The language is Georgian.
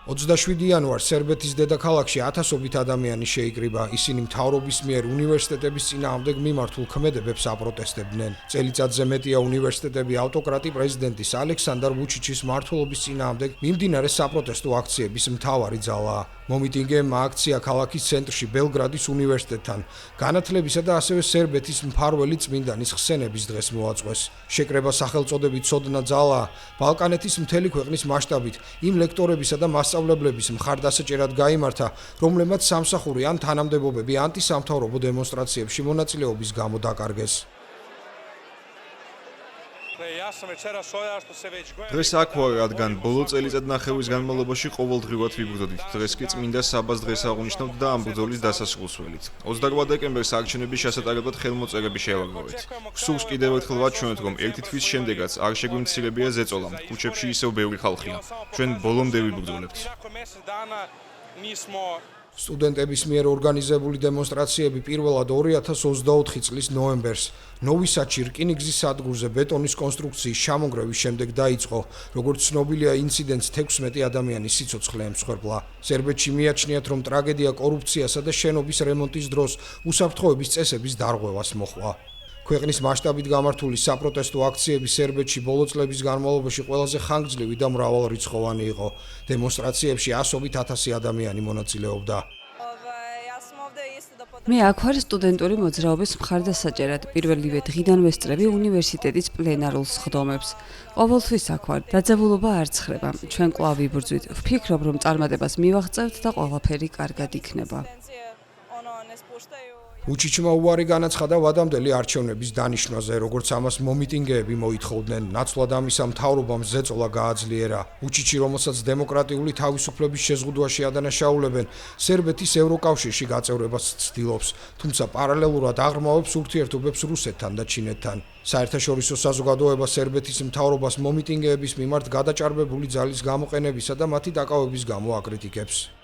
27 იანვარს სერბეთის დედაქალაქში ათასობით ადამიანი შეიკრიბა. ისინი მთავრობის მიერ უნივერსიტეტების წინააღმდეგ მიმართულ ქმედებებს აპროტესტებდნენ. წელიწადზე მეტია უნივერსიტეტები ავტოკრატი პრეზიდენტის ალექსანდრ ვუჩიჩის მმართველობის წინააღმდეგ მიმდინარე საპროტესტო აქციების მთავარი ძალაა. მომიტინგეებმა აქცია ქალაქის ცენტრში ბელგრადის უნივერსიტეტთან. განათლებისა და ასევე სერბეთის მფარველი წმინდანის ხსენების დღეს მოაწყვეს. შეკრება სახელწოდებით სოდნა ძალაა. ბალკანეთის მთელი ქვეყნის მასშტაბით იმ ლექტორებისა და მასწავლებლების მხარდასაჭერად გაიმართა, რომლებმაც სამსახური ან თანამდებობები ანტისამთავრობო დემონსტრაციებში მონაწილეობის გამო დაკარგეს. დღეს აქ ვარ, რადგან ბოლო წელიწადნახევრის განმავლობაში ყოველდღიურად ვიბრძოდით. დღეს კი წმინდა საბას დღეს აღნიშნავთ და ამ ბრძოლის დასასრულს ველით. 28 დეკემბერს არჩევნების შესატარებლად ხელმოწერები შევაგროვეთ. გსურს კიდევ ერთხელ ვაჩვენოთ, რომ ერთი თვის შემდეგაც არ შეგვიმცირებია ზეწოლა. ქუჩებში ისევ ბევრი ხალხია. ჩვენ ბოლომდე ვიბრძოლებთ. სტუდენტების მიერ ორგანიზებული დემონსტრაციები პირველად 2024 წლის ნოემბერს ნოვისადში რკინიგზის სადგურზე ბეტონის კონსტრუქციის ჩამონგრევის შემდეგ დაიწყო. როგორც ცნობილია, ინციდენტს 16 ადამიანის სიცოცხლე ემსხვერპლა. სერბეთში მიაჩნიათ, რომ ტრაგედია კორუფციასა და შენობის რემონტის დროს უსაფრთხოების წესების დარღვევას მოჰყვა. ქვეყნის მასშტაბით გამართული საპროტესტო აქციები სერბეთში ბოლო წლების განმავლობაში ყველაზე ხანგრძლივი და მრავალრიცხოვანი იყო. დემონსტრაციებში ასობით ათასი ადამიანი მონაწილეობდა. მე აქ ვარ სტუდენტური მოძრაობის მხარდასაჭერად. პირველივე დღიდან ვესწრები უნივერსიტეტის პლენარულ სხდომებს. ყოველთვის აქ ვარ. დაძაბულობა არ ცხრება. ჩვენ კვლავ ვიბრძვით. ვფიქრობ, რომ წარმატებას მივაღწევთ და ყველაფერი კარგად იქნება. ვუჩიჩმა უარი განაცხადა ვადამდელი არჩევნების დანიშვნაზე, როგორც ამას მომიტინგეები მოითხოვდნენ. ნაცვლად ამისა მთავრობამ ზეწოლა გააძლიერა. ვუჩიჩი, რომელსაც დემოკრატიული თავისუფლების შეზღუდვაში ადანაშაულებენ, სერბეთის ევროკავშირში გაწევრებას ცდილობს, თუმცა პარალელურად აღრმავებს ურთიერთობებს რუსეთთან და ჩინეთთან. საერთაშორისო საზოგადოება სერბეთის მთავრობას მომიტინგეების მიმართ გადაჭარბებული ძალის გამოყენებისა და მათი დაკავების გამო აკრიტიკებს.